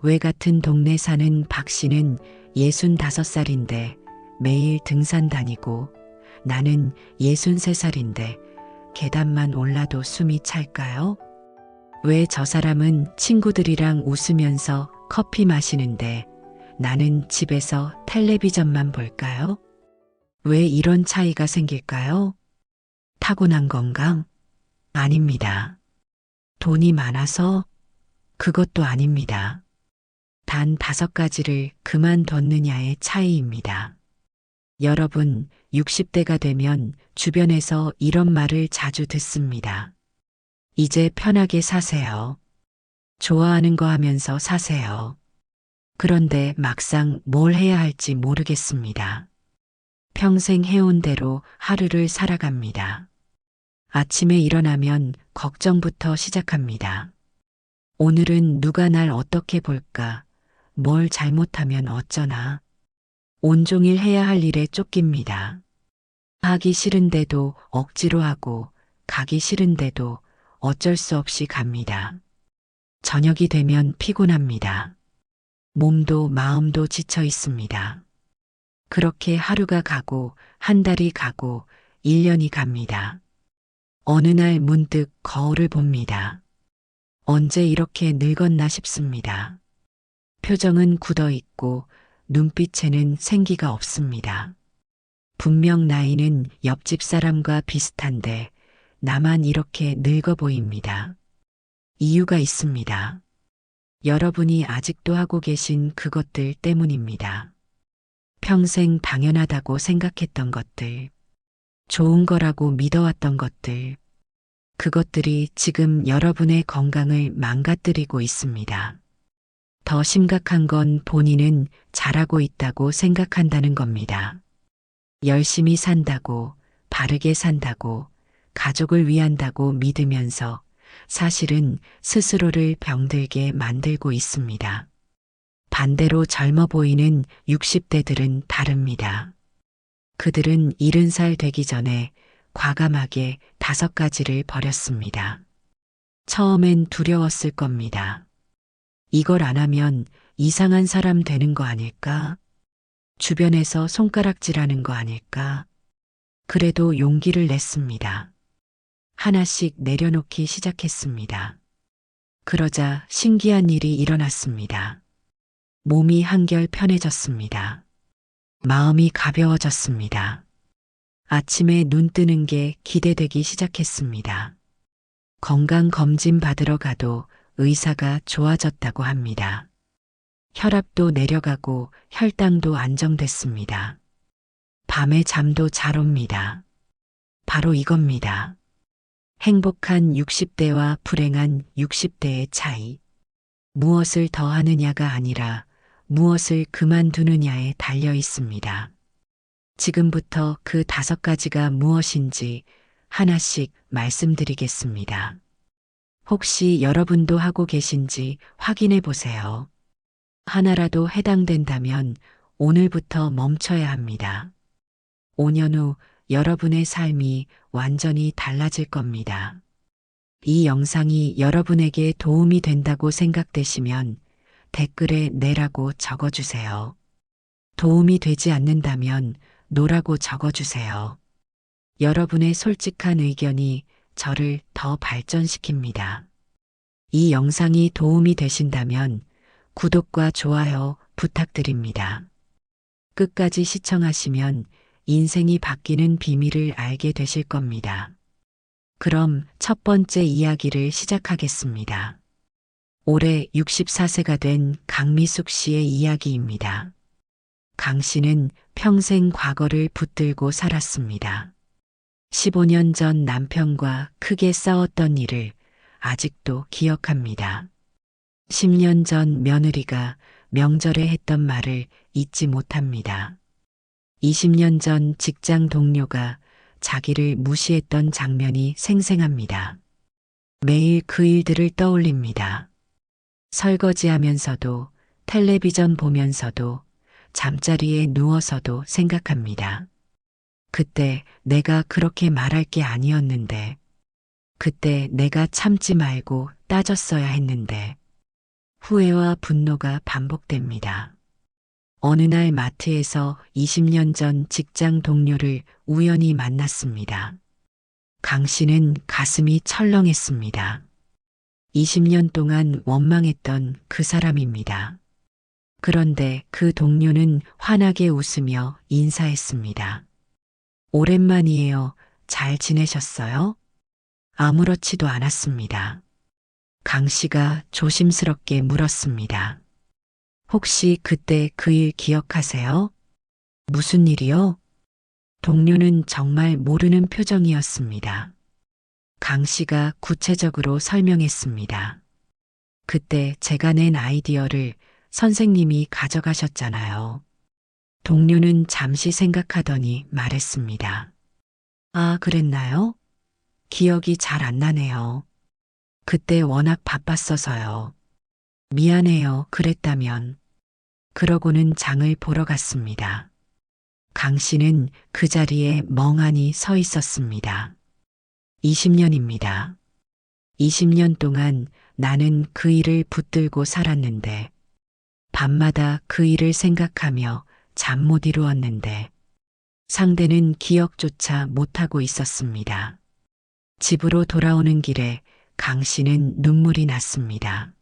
외 같은 동네 사는 박 씨는 65살인데 매일 등산 다니고 나는 63살인데 계단만 올라도 숨이 찰까요? 왜 저 사람은 친구들이랑 웃으면서 커피 마시는데 나는 집에서 텔레비전만 볼까요? 왜 이런 차이가 생길까요? 타고난 건강? 아닙니다. 돈이 많아서? 그것도 아닙니다. 단 5가지를 그만뒀느냐의 차이입니다. 여러분, 60대가 되면 주변에서 이런 말을 자주 듣습니다. 이제 편하게 사세요. 좋아하는 거 하면서 사세요. 그런데 막상 뭘 해야 할지 모르겠습니다. 평생 해온 대로 하루를 살아갑니다. 아침에 일어나면 걱정부터 시작합니다. 오늘은 누가 날 어떻게 볼까? 뭘 잘못하면 어쩌나? 온종일 해야 할 일에 쫓깁니다. 하기 싫은데도 억지로 하고 가기 싫은데도 어쩔 수 없이 갑니다. 저녁이 되면 피곤합니다. 몸도 마음도 지쳐 있습니다. 그렇게 하루가 가고 한 달이 가고 1년이 갑니다. 어느 날 문득 거울을 봅니다. 언제 이렇게 늙었나 싶습니다. 표정은 굳어 있고 눈빛에는 생기가 없습니다. 분명 나이는 옆집 사람과 비슷한데 나만 이렇게 늙어 보입니다. 이유가 있습니다. 여러분이 아직도 하고 계신 그것들 때문입니다. 평생 당연하다고 생각했던 것들, 좋은 거라고 믿어왔던 것들, 그것들이 지금 여러분의 건강을 망가뜨리고 있습니다. 더 심각한 건 본인은 잘하고 있다고 생각한다는 겁니다. 열심히 산다고, 바르게 산다고, 가족을 위한다고 믿으면서 사실은 스스로를 병들게 만들고 있습니다. 반대로 젊어 보이는 60대들은 다릅니다. 그들은 70살 되기 전에 과감하게 5가지를 버렸습니다. 처음엔 두려웠을 겁니다. 이걸 안 하면 이상한 사람 되는 거 아닐까? 주변에서 손가락질하는 거 아닐까? 그래도 용기를 냈습니다. 하나씩 내려놓기 시작했습니다. 그러자 신기한 일이 일어났습니다. 몸이 한결 편해졌습니다. 마음이 가벼워졌습니다. 아침에 눈 뜨는 게 기대되기 시작했습니다. 건강검진 받으러 가도 의사가 좋아졌다고 합니다. 혈압도 내려가고 혈당도 안정됐습니다. 밤에 잠도 잘 옵니다. 바로 이겁니다. 행복한 60대와 불행한 60대의 차이. 무엇을 더 하느냐가 아니라 무엇을 그만두느냐에 달려 있습니다. 지금부터 그 5가지가 무엇인지 하나씩 말씀드리겠습니다. 혹시 여러분도 하고 계신지 확인해 보세요. 하나라도 해당된다면 오늘부터 멈춰야 합니다. 5년 후 여러분의 삶이 완전히 달라질 겁니다. 이 영상이 여러분에게 도움이 된다고 생각되시면 댓글에 네라고 적어주세요. 도움이 되지 않는다면 노라고 적어주세요. 여러분의 솔직한 의견이 저를 더 발전시킵니다. 이 영상이 도움이 되신다면 구독과 좋아요 부탁드립니다. 끝까지 시청하시면 인생이 바뀌는 비밀을 알게 되실 겁니다. 그럼 첫 번째 이야기를 시작하겠습니다. 올해 64세가 된 강미숙 씨의 이야기입니다. 강 씨는 평생 과거를 붙들고 살았습니다. 15년 전 남편과 크게 싸웠던 일을 아직도 기억합니다. 10년 전 며느리가 명절에 했던 말을 잊지 못합니다. 20년 전 직장 동료가 자기를 무시했던 장면이 생생합니다. 매일 그 일들을 떠올립니다. 설거지하면서도 텔레비전 보면서도 잠자리에 누워서도 생각합니다. 그때 내가 그렇게 말할 게 아니었는데, 그때 내가 참지 말고 따졌어야 했는데, 후회와 분노가 반복됩니다. 어느 날 마트에서 20년 전 직장 동료를 우연히 만났습니다. 강 씨는 가슴이 철렁했습니다. 20년 동안 원망했던 그 사람입니다. 그런데 그 동료는 환하게 웃으며 인사했습니다. 오랜만이에요. 잘 지내셨어요? 아무렇지도 않았습니다. 강 씨가 조심스럽게 물었습니다. 혹시 그때 그 일 기억하세요? 무슨 일이요? 동료는 정말 모르는 표정이었습니다. 강 씨가 구체적으로 설명했습니다. 그때 제가 낸 아이디어를 선생님이 가져가셨잖아요. 동료는 잠시 생각하더니 말했습니다. 아, 그랬나요? 기억이 잘 안 나네요. 그때 워낙 바빴어서요. 미안해요. 그랬다면. 그러고는 장을 보러 갔습니다. 강 씨는 그 자리에 멍하니 서 있었습니다. 20년입니다. 20년 동안 나는 그 일을 붙들고 살았는데, 밤마다 그 일을 생각하며 잠 못 이루었는데, 상대는 기억조차 못하고 있었습니다. 집으로 돌아오는 길에 강 씨는 눈물이 났습니다.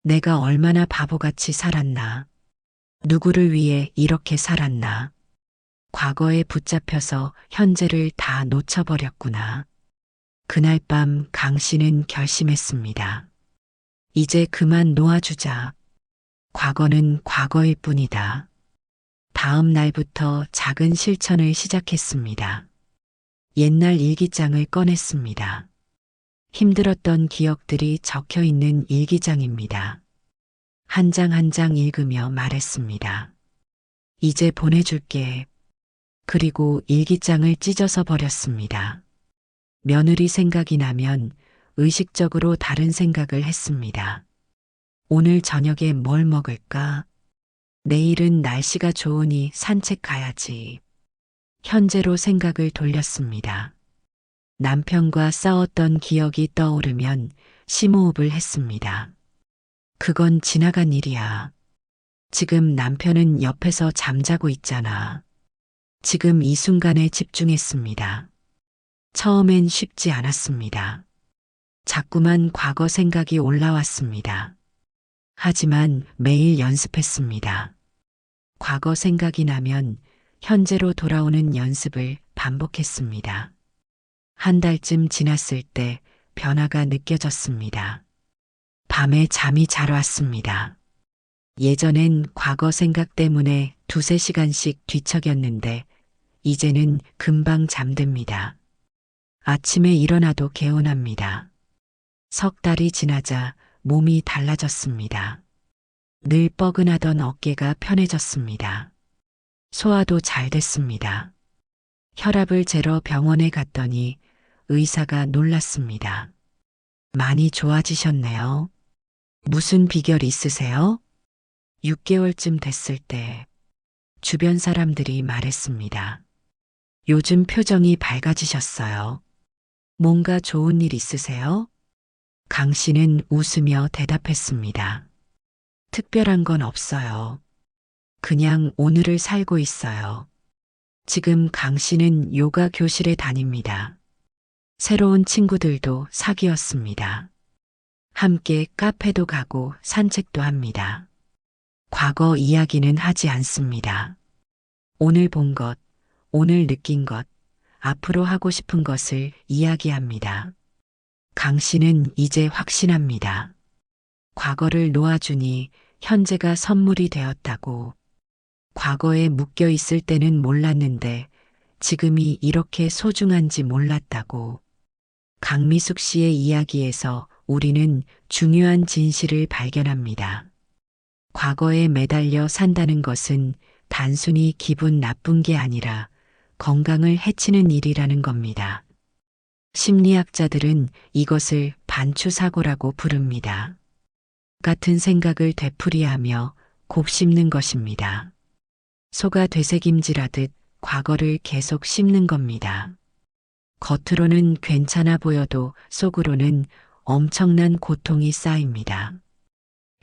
내가 얼마나 바보같이 살았나. 누구를 위해 이렇게 살았나. 과거에 붙잡혀서 현재를 다 놓쳐버렸구나. 그날 밤 강 씨는 결심했습니다. 이제 그만 놓아주자. 과거는 과거일 뿐이다. 다음 날부터 작은 실천을 시작했습니다. 옛날 일기장을 꺼냈습니다. 힘들었던 기억들이 적혀 있는 일기장입니다. 한 장 한 장 읽으며 말했습니다. 이제 보내줄게. 그리고 일기장을 찢어서 버렸습니다. 며느리 생각이 나면 의식적으로 다른 생각을 했습니다. 오늘 저녁에 뭘 먹을까? 내일은 날씨가 좋으니 산책 가야지. 현재로 생각을 돌렸습니다. 남편과 싸웠던 기억이 떠오르면 심호흡을 했습니다. 그건 지나간 일이야. 지금 남편은 옆에서 잠자고 있잖아. 지금 이 순간에 집중했습니다. 처음엔 쉽지 않았습니다. 자꾸만 과거 생각이 올라왔습니다. 하지만 매일 연습했습니다. 과거 생각이 나면 현재로 돌아오는 연습을 반복했습니다. 한 달쯤 지났을 때 변화가 느껴졌습니다. 밤에 잠이 잘 왔습니다. 예전엔 과거 생각 때문에 두세 시간씩 뒤척였는데 이제는 금방 잠듭니다. 아침에 일어나도 개운합니다. 석 달이 지나자 몸이 달라졌습니다. 늘 뻐근하던 어깨가 편해졌습니다. 소화도 잘 됐습니다. 혈압을 재러 병원에 갔더니 의사가 놀랐습니다. 많이 좋아지셨네요. 무슨 비결 있으세요? 6개월쯤 됐을 때 주변 사람들이 말했습니다. 요즘 표정이 밝아지셨어요. 뭔가 좋은 일 있으세요? 강 씨는 웃으며 대답했습니다. 특별한 건 없어요. 그냥 오늘을 살고 있어요. 지금 강 씨는 요가 교실에 다닙니다. 새로운 친구들도 사귀었습니다. 함께 카페도 가고 산책도 합니다. 과거 이야기는 하지 않습니다. 오늘 본 것, 오늘 느낀 것, 앞으로 하고 싶은 것을 이야기합니다. 강 씨는 이제 확신합니다. 과거를 놓아주니 현재가 선물이 되었다고. 과거에 묶여 있을 때는 몰랐는데 지금이 이렇게 소중한지 몰랐다고. 강미숙 씨의 이야기에서 우리는 중요한 진실을 발견합니다. 과거에 매달려 산다는 것은 단순히 기분 나쁜 게 아니라 건강을 해치는 일이라는 겁니다. 심리학자들은 이것을 반추사고라고 부릅니다. 같은 생각을 되풀이하며 곱씹는 것입니다. 소가 되새김질하듯 과거를 계속 씹는 겁니다. 겉으로는 괜찮아 보여도 속으로는 엄청난 고통이 쌓입니다.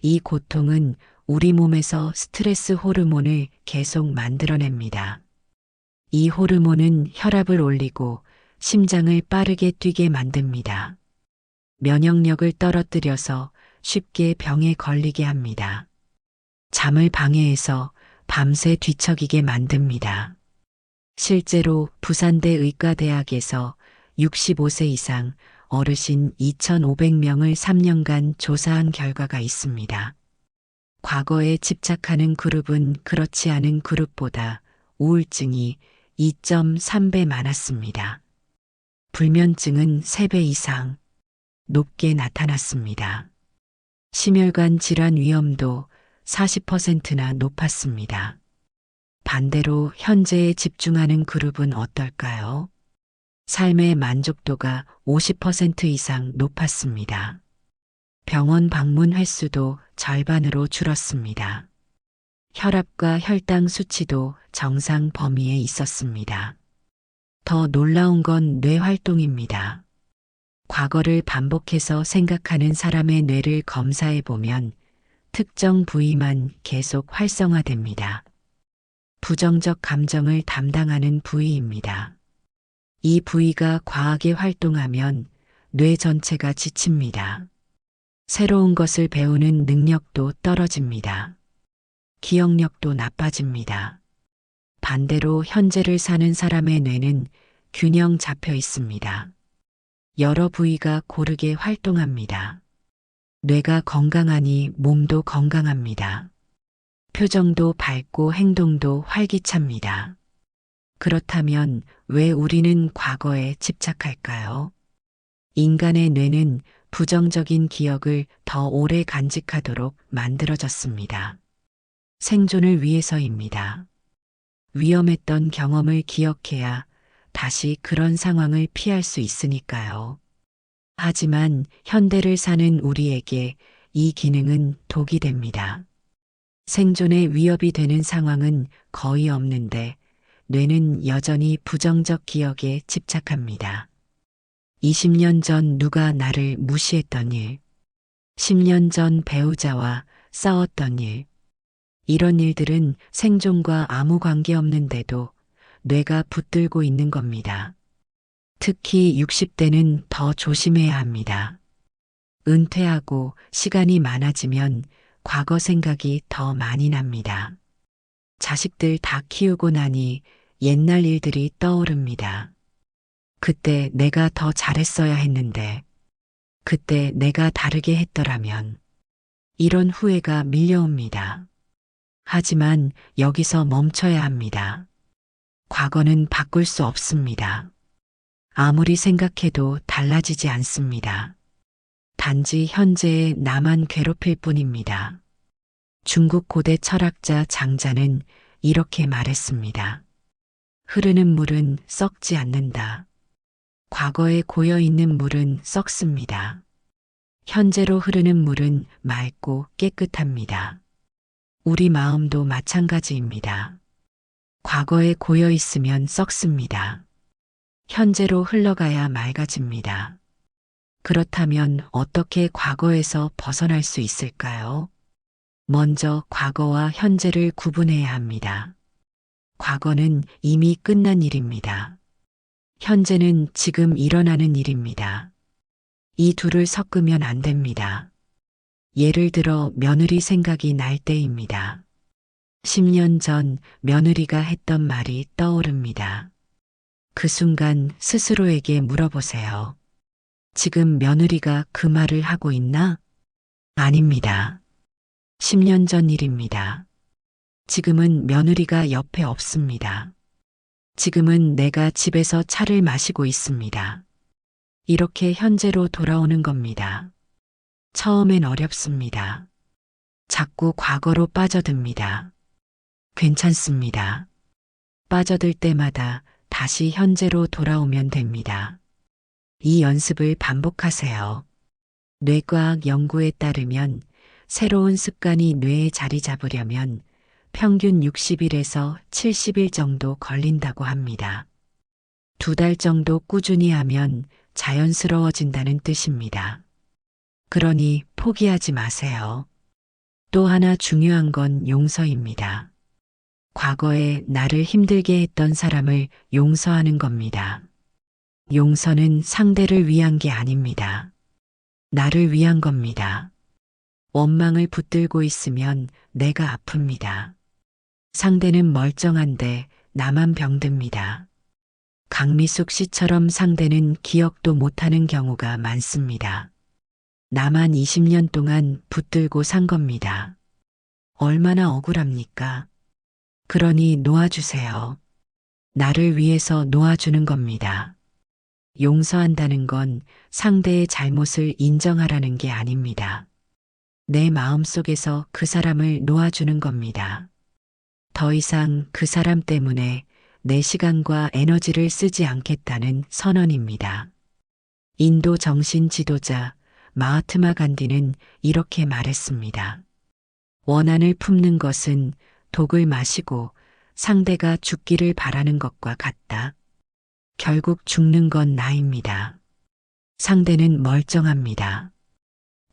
이 고통은 우리 몸에서 스트레스 호르몬을 계속 만들어냅니다. 이 호르몬은 혈압을 올리고 심장을 빠르게 뛰게 만듭니다. 면역력을 떨어뜨려서 쉽게 병에 걸리게 합니다. 잠을 방해해서 밤새 뒤척이게 만듭니다. 실제로 부산대 의과대학에서 65세 이상 어르신 2,500명을 3년간 조사한 결과가 있습니다. 과거에 집착하는 그룹은 그렇지 않은 그룹보다 우울증이 2.3배 많았습니다. 불면증은 3배 이상 높게 나타났습니다. 심혈관 질환 위험도 40%나 높았습니다. 반대로 현재에 집중하는 그룹은 어떨까요? 삶의 만족도가 50% 이상 높았습니다. 병원 방문 횟수도 절반으로 줄었습니다. 혈압과 혈당 수치도 정상 범위에 있었습니다. 더 놀라운 건 뇌 활동입니다. 과거를 반복해서 생각하는 사람의 뇌를 검사해 보면 특정 부위만 계속 활성화됩니다. 부정적 감정을 담당하는 부위입니다. 이 부위가 과하게 활동하면 뇌 전체가 지칩니다. 새로운 것을 배우는 능력도 떨어집니다. 기억력도 나빠집니다. 반대로 현재를 사는 사람의 뇌는 균형 잡혀 있습니다. 여러 부위가 고르게 활동합니다. 뇌가 건강하니 몸도 건강합니다. 표정도 밝고 행동도 활기찹니다. 그렇다면 왜 우리는 과거에 집착할까요? 인간의 뇌는 부정적인 기억을 더 오래 간직하도록 만들어졌습니다. 생존을 위해서입니다. 위험했던 경험을 기억해야 다시 그런 상황을 피할 수 있으니까요. 하지만 현대를 사는 우리에게 이 기능은 독이 됩니다. 생존에 위협이 되는 상황은 거의 없는데 뇌는 여전히 부정적 기억에 집착합니다. 20년 전 누가 나를 무시했던 일, 10년 전 배우자와 싸웠던 일, 이런 일들은 생존과 아무 관계 없는데도 뇌가 붙들고 있는 겁니다. 특히 60대는 더 조심해야 합니다. 은퇴하고 시간이 많아지면 과거 생각이 더 많이 납니다. 자식들 다 키우고 나니 옛날 일들이 떠오릅니다. 그때 내가 더 잘했어야 했는데, 그때 내가 다르게 했더라면, 이런 후회가 밀려옵니다. 하지만 여기서 멈춰야 합니다. 과거는 바꿀 수 없습니다. 아무리 생각해도 달라지지 않습니다. 단지 현재의 나만 괴롭힐 뿐입니다. 중국 고대 철학자 장자는 이렇게 말했습니다. 흐르는 물은 썩지 않는다. 과거에 고여있는 물은 썩습니다. 현재로 흐르는 물은 맑고 깨끗합니다. 우리 마음도 마찬가지입니다. 과거에 고여 있으면 썩습니다. 현재로 흘러가야 맑아집니다. 그렇다면 어떻게 과거에서 벗어날 수 있을까요? 먼저 과거와 현재를 구분해야 합니다. 과거는 이미 끝난 일입니다. 현재는 지금 일어나는 일입니다. 이 둘을 섞으면 안 됩니다. 예를 들어 며느리 생각이 날 때입니다. 10년 전 며느리가 했던 말이 떠오릅니다. 그 순간 스스로에게 물어보세요. 지금 며느리가 그 말을 하고 있나? 아닙니다. 10년 전 일입니다. 지금은 며느리가 옆에 없습니다. 지금은 내가 집에서 차를 마시고 있습니다. 이렇게 현재로 돌아오는 겁니다. 처음엔 어렵습니다. 자꾸 과거로 빠져듭니다. 괜찮습니다. 빠져들 때마다 다시 현재로 돌아오면 됩니다. 이 연습을 반복하세요. 뇌과학 연구에 따르면 새로운 습관이 뇌에 자리 잡으려면 평균 60일에서 70일 정도 걸린다고 합니다. 2달 정도 꾸준히 하면 자연스러워진다는 뜻입니다. 그러니 포기하지 마세요. 또 하나 중요한 건 용서입니다. 과거에 나를 힘들게 했던 사람을 용서하는 겁니다. 용서는 상대를 위한 게 아닙니다. 나를 위한 겁니다. 원망을 붙들고 있으면 내가 아픕니다. 상대는 멀쩡한데 나만 병듭니다. 강미숙 씨처럼 상대는 기억도 못하는 경우가 많습니다. 나만 20년 동안 붙들고 산 겁니다. 얼마나 억울합니까? 그러니 놓아주세요. 나를 위해서 놓아주는 겁니다. 용서한다는 건 상대의 잘못을 인정하라는 게 아닙니다. 내 마음속에서 그 사람을 놓아주는 겁니다. 더 이상 그 사람 때문에 내 시간과 에너지를 쓰지 않겠다는 선언입니다. 인도 정신 지도자 마하트마 간디는 이렇게 말했습니다. 원한을 품는 것은 독을 마시고 상대가 죽기를 바라는 것과 같다. 결국 죽는 건 나입니다. 상대는 멀쩡합니다.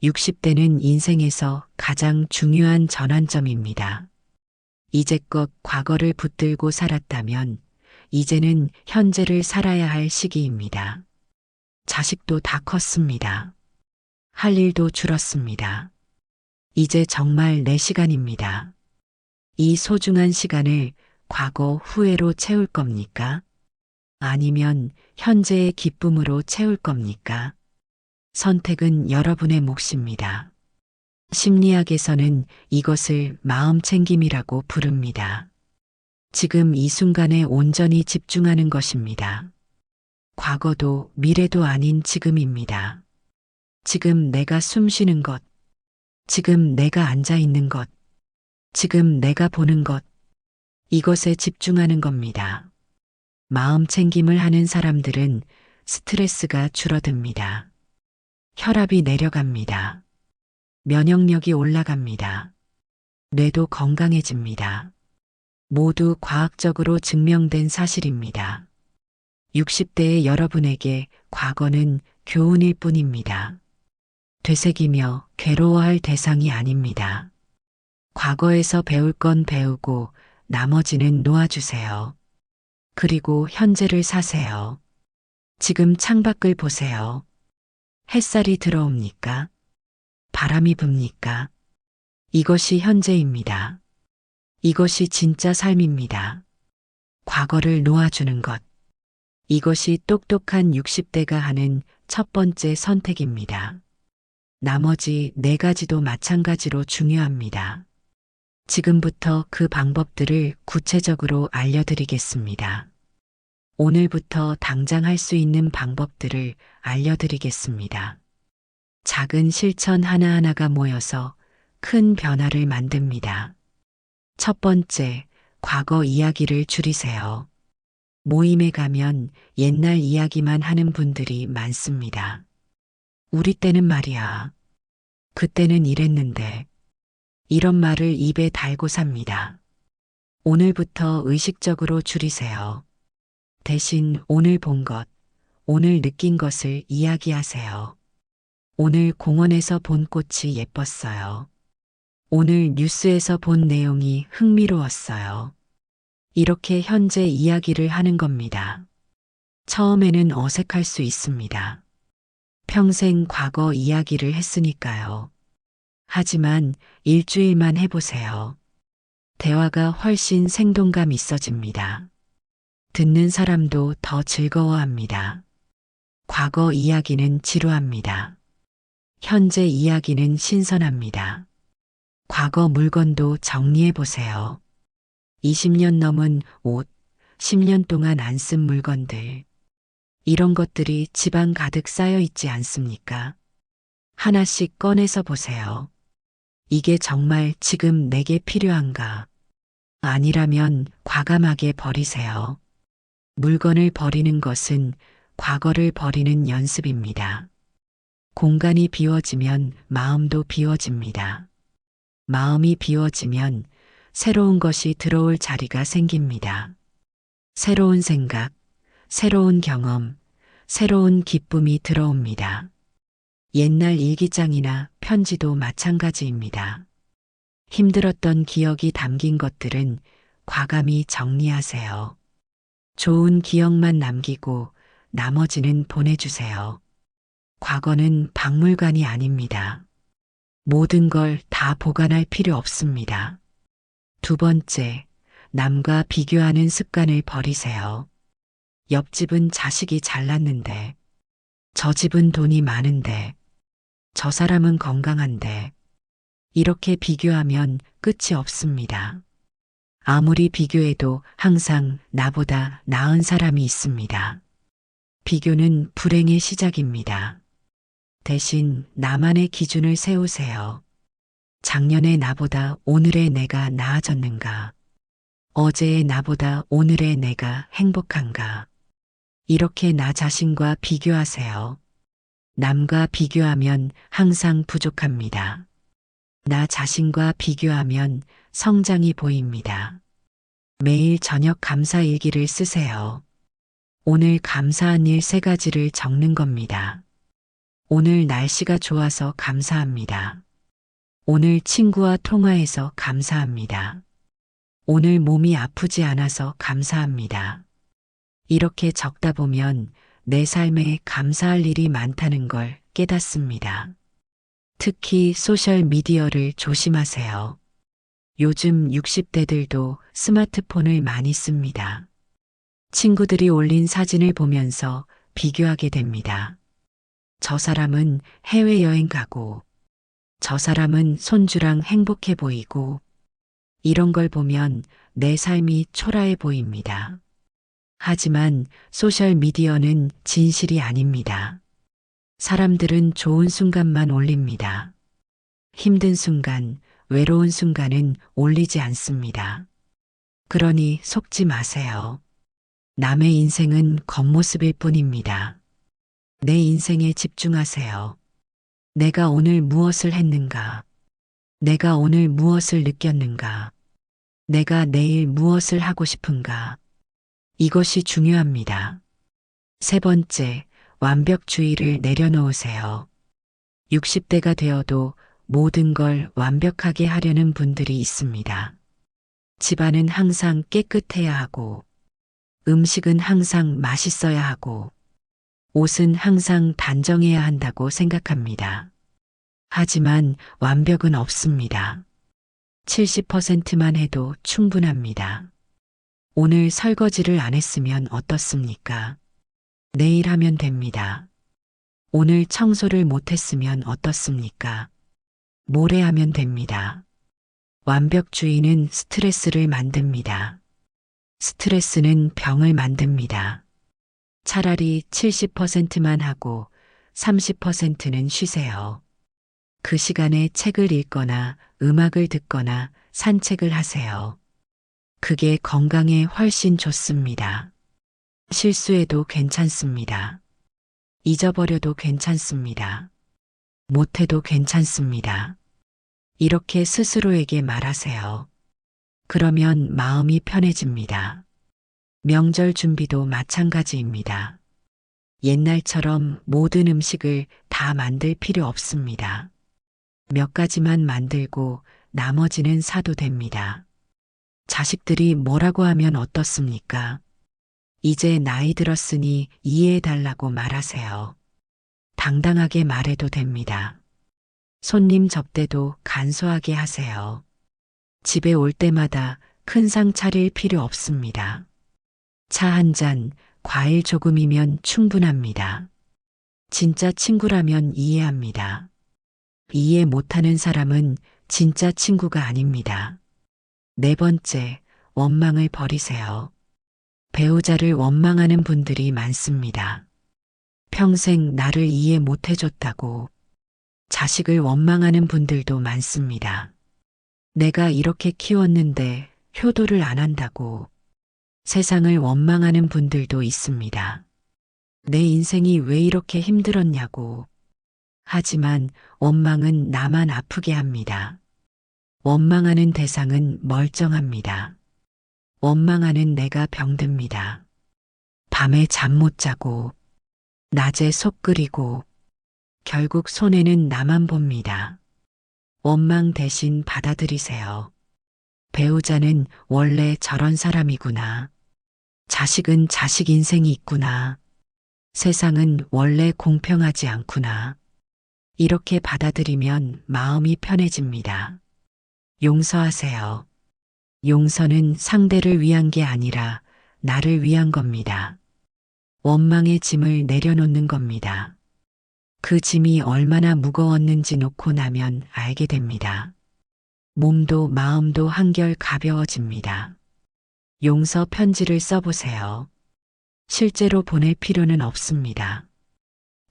60대는 인생에서 가장 중요한 전환점입니다. 이제껏 과거를 붙들고 살았다면 이제는 현재를 살아야 할 시기입니다. 자식도 다 컸습니다. 할 일도 줄었습니다. 이제 정말 내 시간입니다. 이 소중한 시간을 과거 후회로 채울 겁니까? 아니면 현재의 기쁨으로 채울 겁니까? 선택은 여러분의 몫입니다. 심리학에서는 이것을 마음 챙김이라고 부릅니다. 지금 이 순간에 온전히 집중하는 것입니다. 과거도 미래도 아닌 지금입니다. 지금 내가 숨 쉬는 것, 지금 내가 앉아 있는 것, 지금 내가 보는 것, 이것에 집중하는 겁니다. 마음 챙김을 하는 사람들은 스트레스가 줄어듭니다. 혈압이 내려갑니다. 면역력이 올라갑니다. 뇌도 건강해집니다. 모두 과학적으로 증명된 사실입니다. 60대의 여러분에게 과거는 교훈일 뿐입니다. 되새기며 괴로워할 대상이 아닙니다. 과거에서 배울 건 배우고 나머지는 놓아주세요. 그리고 현재를 사세요. 지금 창밖을 보세요. 햇살이 들어옵니까? 바람이 붑니까? 이것이 현재입니다. 이것이 진짜 삶입니다. 과거를 놓아주는 것. 이것이 똑똑한 60대가 하는 첫 번째 선택입니다. 나머지 네 가지도 마찬가지로 중요합니다. 지금부터 그 방법들을 구체적으로 알려드리겠습니다. 오늘부터 당장 할 수 있는 방법들을 알려드리겠습니다. 작은 실천 하나하나가 모여서 큰 변화를 만듭니다. 첫 번째, 과거 이야기를 줄이세요. 모임에 가면 옛날 이야기만 하는 분들이 많습니다. 우리 때는 말이야. 그때는 이랬는데. 이런 말을 입에 달고 삽니다. 오늘부터 의식적으로 줄이세요. 대신 오늘 본 것, 오늘 느낀 것을 이야기하세요. 오늘 공원에서 본 꽃이 예뻤어요. 오늘 뉴스에서 본 내용이 흥미로웠어요. 이렇게 현재 이야기를 하는 겁니다. 처음에는 어색할 수 있습니다. 평생 과거 이야기를 했으니까요. 하지만 일주일만 해보세요. 대화가 훨씬 생동감 있어집니다. 듣는 사람도 더 즐거워합니다. 과거 이야기는 지루합니다. 현재 이야기는 신선합니다. 과거 물건도 정리해보세요. 20년 넘은 옷, 10년 동안 안 쓴 물건들. 이런 것들이 집안 가득 쌓여 있지 않습니까? 하나씩 꺼내서 보세요. 이게 정말 지금 내게 필요한가? 아니라면 과감하게 버리세요. 물건을 버리는 것은 과거를 버리는 연습입니다. 공간이 비워지면 마음도 비워집니다. 마음이 비워지면 새로운 것이 들어올 자리가 생깁니다. 새로운 생각, 새로운 경험, 새로운 기쁨이 들어옵니다. 옛날 일기장이나 편지도 마찬가지입니다. 힘들었던 기억이 담긴 것들은 과감히 정리하세요. 좋은 기억만 남기고 나머지는 보내주세요. 과거는 박물관이 아닙니다. 모든 걸 다 보관할 필요 없습니다. 두 번째, 남과 비교하는 습관을 버리세요. 옆집은 자식이 잘났는데, 저 집은 돈이 많은데, 저 사람은 건강한데, 이렇게 비교하면 끝이 없습니다. 아무리 비교해도 항상 나보다 나은 사람이 있습니다. 비교는 불행의 시작입니다. 대신 나만의 기준을 세우세요. 작년의 나보다 오늘의 내가 나아졌는가? 어제의 나보다 오늘의 내가 행복한가? 이렇게 나 자신과 비교하세요. 남과 비교하면 항상 부족합니다. 나 자신과 비교하면 성장이 보입니다. 매일 저녁 감사 일기를 쓰세요. 오늘 감사한 일 3가지를 적는 겁니다. 오늘 날씨가 좋아서 감사합니다. 오늘 친구와 통화해서 감사합니다. 오늘 몸이 아프지 않아서 감사합니다. 이렇게 적다 보면 내 삶에 감사할 일이 많다는 걸 깨닫습니다. 특히 소셜미디어를 조심하세요. 요즘 60대들도 스마트폰을 많이 씁니다. 친구들이 올린 사진을 보면서 비교하게 됩니다. 저 사람은 해외여행 가고, 저 사람은 손주랑 행복해 보이고, 이런 걸 보면 내 삶이 초라해 보입니다. 하지만 소셜미디어는 진실이 아닙니다. 사람들은 좋은 순간만 올립니다. 힘든 순간, 외로운 순간은 올리지 않습니다. 그러니 속지 마세요. 남의 인생은 겉모습일 뿐입니다. 내 인생에 집중하세요. 내가 오늘 무엇을 했는가? 내가 오늘 무엇을 느꼈는가? 내가 내일 무엇을 하고 싶은가? 이것이 중요합니다. 세 번째, 완벽주의를 내려놓으세요. 60대가 되어도 모든 걸 완벽하게 하려는 분들이 있습니다. 집안은 항상 깨끗해야 하고, 음식은 항상 맛있어야 하고, 옷은 항상 단정해야 한다고 생각합니다. 하지만 완벽은 없습니다. 70%만 해도 충분합니다. 오늘 설거지를 안 했으면 어떻습니까? 내일 하면 됩니다. 오늘 청소를 못 했으면 어떻습니까? 모레 하면 됩니다. 완벽주의는 스트레스를 만듭니다. 스트레스는 병을 만듭니다. 차라리 70%만 하고 30%는 쉬세요. 그 시간에 책을 읽거나 음악을 듣거나 산책을 하세요. 그게 건강에 훨씬 좋습니다. 실수해도 괜찮습니다. 잊어버려도 괜찮습니다. 못해도 괜찮습니다. 이렇게 스스로에게 말하세요. 그러면 마음이 편해집니다. 명절 준비도 마찬가지입니다. 옛날처럼 모든 음식을 다 만들 필요 없습니다. 몇 가지만 만들고 나머지는 사도 됩니다. 자식들이 뭐라고 하면 어떻습니까? 이제 나이 들었으니 이해해달라고 말하세요. 당당하게 말해도 됩니다. 손님 접대도 간소하게 하세요. 집에 올 때마다 큰 상 차릴 필요 없습니다. 차 한 잔, 과일 조금이면 충분합니다. 진짜 친구라면 이해합니다. 이해 못하는 사람은 진짜 친구가 아닙니다. 네 번째, 원망을 버리세요. 배우자를 원망하는 분들이 많습니다. 평생 나를 이해 못 해줬다고 자식을 원망하는 분들도 많습니다. 내가 이렇게 키웠는데 효도를 안 한다고 세상을 원망하는 분들도 있습니다. 내 인생이 왜 이렇게 힘들었냐고. 하지만 원망은 나만 아프게 합니다. 원망하는 대상은 멀쩡합니다. 원망하는 내가 병듭니다. 밤에 잠 못 자고, 낮에 속 끓이고, 결국 손해는 나만 봅니다. 원망 대신 받아들이세요. 배우자는 원래 저런 사람이구나. 자식은 자식 인생이 있구나. 세상은 원래 공평하지 않구나. 이렇게 받아들이면 마음이 편해집니다. 용서하세요. 용서는 상대를 위한 게 아니라 나를 위한 겁니다. 원망의 짐을 내려놓는 겁니다. 그 짐이 얼마나 무거웠는지 놓고 나면 알게 됩니다. 몸도 마음도 한결 가벼워집니다. 용서 편지를 써보세요. 실제로 보낼 필요는 없습니다.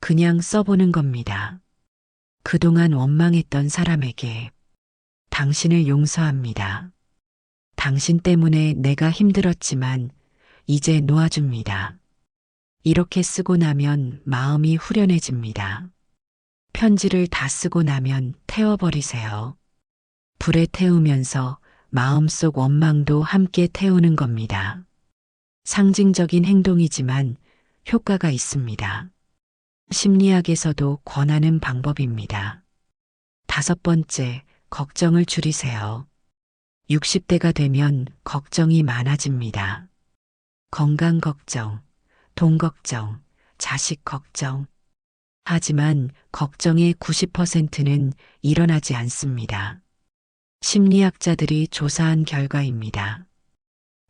그냥 써보는 겁니다. 그동안 원망했던 사람에게 당신을 용서합니다. 당신 때문에 내가 힘들었지만 이제 놓아줍니다. 이렇게 쓰고 나면 마음이 후련해집니다. 편지를 다 쓰고 나면 태워버리세요. 불에 태우면서 마음속 원망도 함께 태우는 겁니다. 상징적인 행동이지만 효과가 있습니다. 심리학에서도 권하는 방법입니다. 5번째, 걱정을 줄이세요. 60대가 되면 걱정이 많아집니다. 건강 걱정, 돈 걱정, 자식 걱정. 하지만 걱정의 90%는 일어나지 않습니다. 심리학자들이 조사한 결과입니다.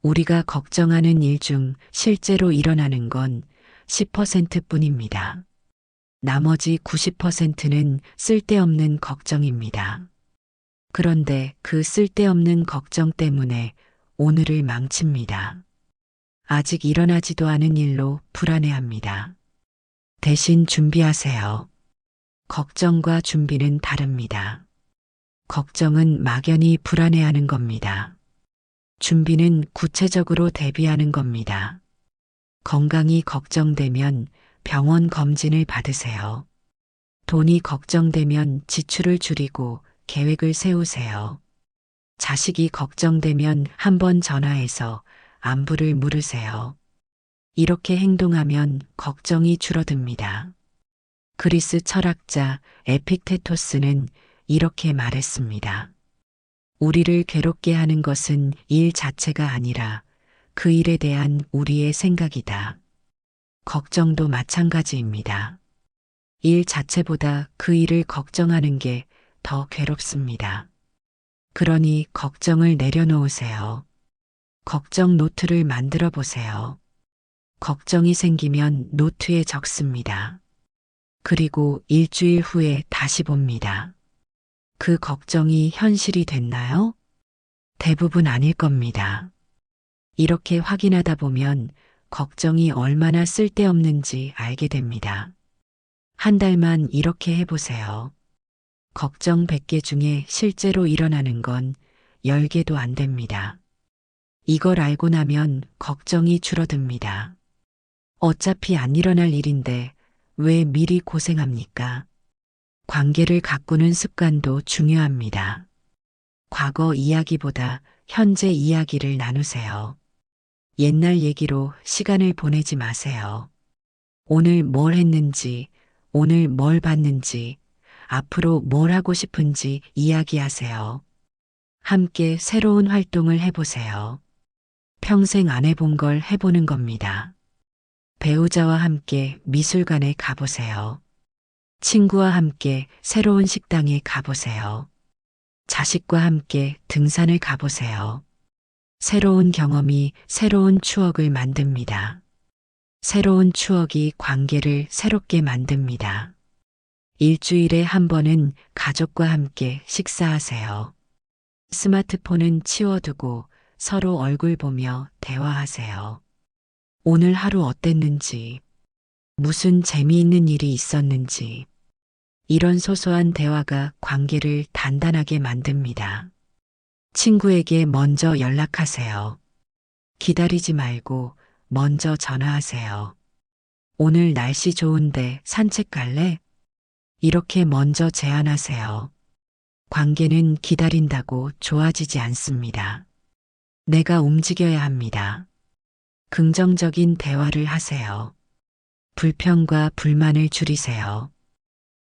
우리가 걱정하는 일 중 실제로 일어나는 건 10%뿐입니다. 나머지 90%는 쓸데없는 걱정입니다. 그런데 그 쓸데없는 걱정 때문에 오늘을 망칩니다. 아직 일어나지도 않은 일로 불안해합니다. 대신 준비하세요. 걱정과 준비는 다릅니다. 걱정은 막연히 불안해하는 겁니다. 준비는 구체적으로 대비하는 겁니다. 건강이 걱정되면 병원 검진을 받으세요. 돈이 걱정되면 지출을 줄이고 계획을 세우세요. 자식이 걱정되면 한번 전화해서 안부를 물으세요. 이렇게 행동하면 걱정이 줄어듭니다. 그리스 철학자 에픽테토스는 이렇게 말했습니다. 우리를 괴롭게 하는 것은 일 자체가 아니라 그 일에 대한 우리의 생각이다. 걱정도 마찬가지입니다. 일 자체보다 그 일을 걱정하는 게 더 괴롭습니다. 그러니 걱정을 내려놓으세요. 걱정 노트를 만들어 보세요. 걱정이 생기면 노트에 적습니다. 그리고 일주일 후에 다시 봅니다. 그 걱정이 현실이 됐나요? 대부분 아닐 겁니다. 이렇게 확인하다 보면 걱정이 얼마나 쓸데없는지 알게 됩니다. 한 달만 이렇게 해보세요. 걱정 100개 중에 실제로 일어나는 건 10개도 안 됩니다. 이걸 알고 나면 걱정이 줄어듭니다. 어차피 안 일어날 일인데 왜 미리 고생합니까? 관계를 가꾸는 습관도 중요합니다. 과거 이야기보다 현재 이야기를 나누세요. 옛날 얘기로 시간을 보내지 마세요. 오늘 뭘 했는지, 오늘 뭘 봤는지, 앞으로 뭘 하고 싶은지 이야기하세요. 함께 새로운 활동을 해보세요. 평생 안 해본 걸 해보는 겁니다. 배우자와 함께 미술관에 가보세요. 친구와 함께 새로운 식당에 가보세요. 자식과 함께 등산을 가보세요. 새로운 경험이 새로운 추억을 만듭니다. 새로운 추억이 관계를 새롭게 만듭니다. 일주일에 한 번은 가족과 함께 식사하세요. 스마트폰은 치워두고 서로 얼굴 보며 대화하세요. 오늘 하루 어땠는지, 무슨 재미있는 일이 있었는지, 이런 소소한 대화가 관계를 단단하게 만듭니다. 친구에게 먼저 연락하세요. 기다리지 말고 먼저 전화하세요. 오늘 날씨 좋은데 산책 갈래? 이렇게 먼저 제안하세요. 관계는 기다린다고 좋아지지 않습니다. 내가 움직여야 합니다. 긍정적인 대화를 하세요. 불평과 불만을 줄이세요.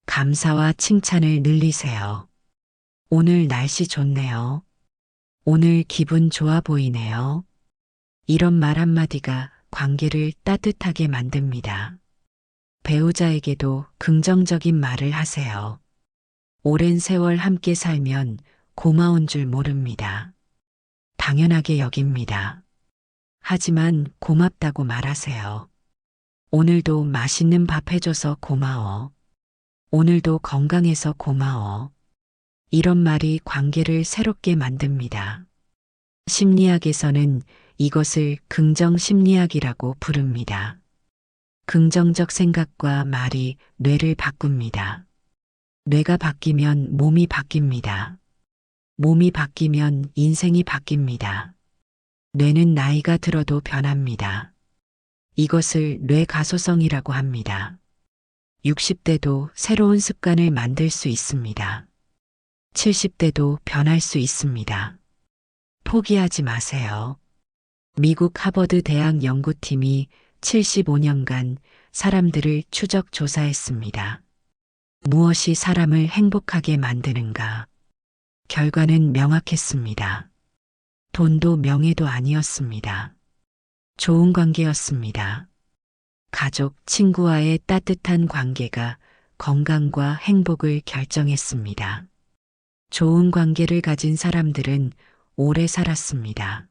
감사와 칭찬을 늘리세요. 오늘 날씨 좋네요. 오늘 기분 좋아 보이네요. 이런 말 한마디가 관계를 따뜻하게 만듭니다. 배우자에게도 긍정적인 말을 하세요. 오랜 세월 함께 살면 고마운 줄 모릅니다. 당연하게 여깁니다. 하지만 고맙다고 말하세요. 오늘도 맛있는 밥 해줘서 고마워. 오늘도 건강해서 고마워. 이런 말이 관계를 새롭게 만듭니다. 심리학에서는 이것을 긍정 심리학이라고 부릅니다. 긍정적 생각과 말이 뇌를 바꿉니다. 뇌가 바뀌면 몸이 바뀝니다. 몸이 바뀌면 인생이 바뀝니다. 뇌는 나이가 들어도 변합니다. 이것을 뇌가소성이라고 합니다. 60대도 새로운 습관을 만들 수 있습니다. 70대도 변할 수 있습니다. 포기하지 마세요. 미국 하버드 대학 연구팀이 75년간 사람들을 추적 조사했습니다. 무엇이 사람을 행복하게 만드는가? 결과는 명확했습니다. 돈도 명예도 아니었습니다. 좋은 관계였습니다. 가족, 친구와의 따뜻한 관계가 건강과 행복을 결정했습니다. 좋은 관계를 가진 사람들은 오래 살았습니다.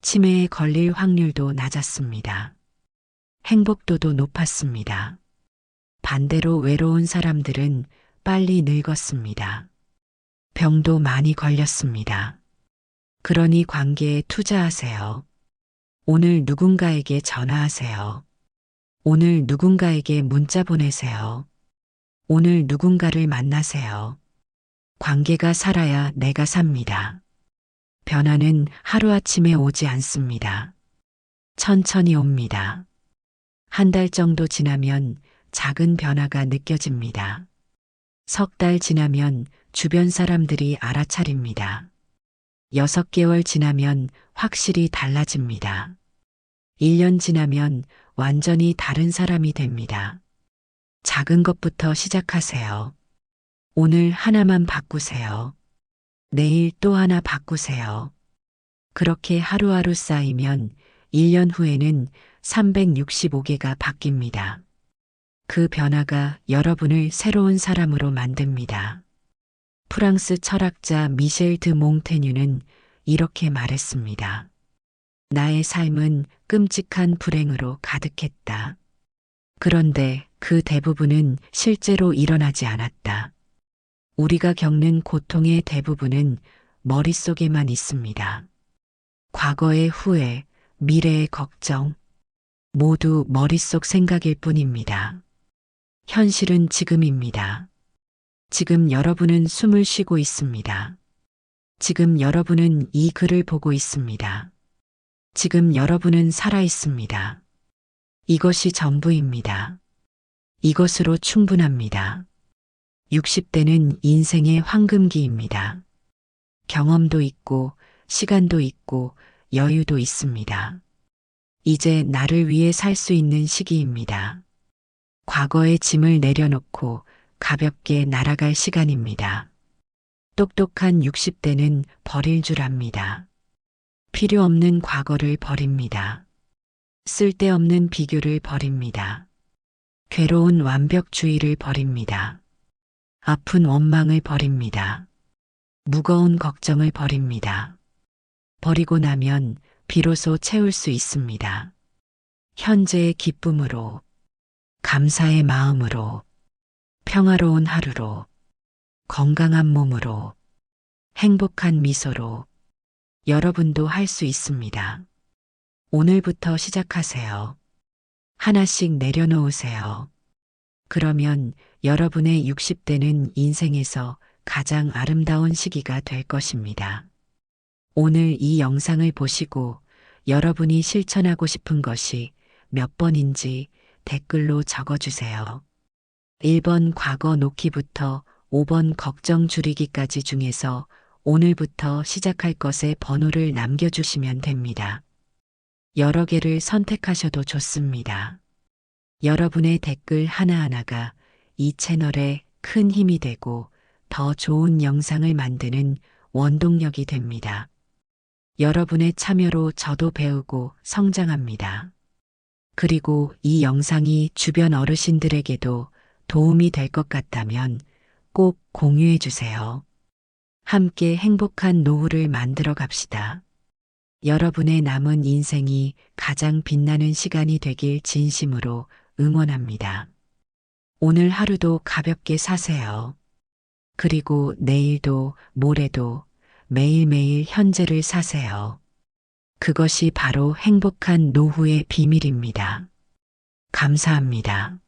치매에 걸릴 확률도 낮았습니다. 행복도도 높았습니다. 반대로 외로운 사람들은 빨리 늙었습니다. 병도 많이 걸렸습니다. 그러니 관계에 투자하세요. 오늘 누군가에게 전화하세요. 오늘 누군가에게 문자 보내세요. 오늘 누군가를 만나세요. 관계가 살아야 내가 삽니다. 변화는 하루아침에 오지 않습니다. 천천히 옵니다. 한 달 정도 지나면 작은 변화가 느껴집니다. 석 달 지나면 주변 사람들이 알아차립니다. 6개월 지나면 확실히 달라집니다. 1년 지나면 완전히 다른 사람이 됩니다. 작은 것부터 시작하세요. 오늘 하나만 바꾸세요. 내일 또 하나 바꾸세요. 그렇게 하루하루 쌓이면 1년 후에는 365개가 바뀝니다. 그 변화가 여러분을 새로운 사람으로 만듭니다. 프랑스 철학자 미셸 드 몽테뉴는 이렇게 말했습니다. 나의 삶은 끔찍한 불행으로 가득했다. 그런데 그 대부분은 실제로 일어나지 않았다. 우리가 겪는 고통의 대부분은 머릿속에만 있습니다. 과거의 후회, 미래의 걱정, 모두 머릿속 생각일 뿐입니다. 현실은 지금입니다. 지금 여러분은 숨을 쉬고 있습니다. 지금 여러분은 이 글을 보고 있습니다. 지금 여러분은 살아 있습니다. 이것이 전부입니다. 이것으로 충분합니다. 60대는 인생의 황금기입니다. 경험도 있고, 시간도 있고, 여유도 있습니다. 이제 나를 위해 살 수 있는 시기입니다. 과거의 짐을 내려놓고 가볍게 날아갈 시간입니다. 똑똑한 60대는 버릴 줄 압니다. 필요 없는 과거를 버립니다. 쓸데없는 비교를 버립니다. 괴로운 완벽주의를 버립니다. 아픈 원망을 버립니다. 무거운 걱정을 버립니다. 버리고 나면 비로소 채울 수 있습니다. 현재의 기쁨으로, 감사의 마음으로, 평화로운 하루로, 건강한 몸으로, 행복한 미소로 여러분도 할 수 있습니다. 오늘부터 시작하세요. 하나씩 내려놓으세요. 그러면 여러분의 60대는 인생에서 가장 아름다운 시기가 될 것입니다. 오늘 이 영상을 보시고 여러분이 실천하고 싶은 것이 몇 번인지 댓글로 적어주세요. 1번 과거 놓기부터 5번 걱정 줄이기까지 중에서 오늘부터 시작할 것의 번호를 남겨주시면 됩니다. 여러 개를 선택하셔도 좋습니다. 여러분의 댓글 하나하나가 이 채널에 큰 힘이 되고 더 좋은 영상을 만드는 원동력이 됩니다. 여러분의 참여로 저도 배우고 성장합니다. 그리고 이 영상이 주변 어르신들에게도 도움이 될 것 같다면 꼭 공유해 주세요. 함께 행복한 노후를 만들어 갑시다. 여러분의 남은 인생이 가장 빛나는 시간이 되길 진심으로 응원합니다. 오늘 하루도 가볍게 사세요. 그리고 내일도 모레도 매일매일 현재를 사세요. 그것이 바로 행복한 노후의 비밀입니다. 감사합니다.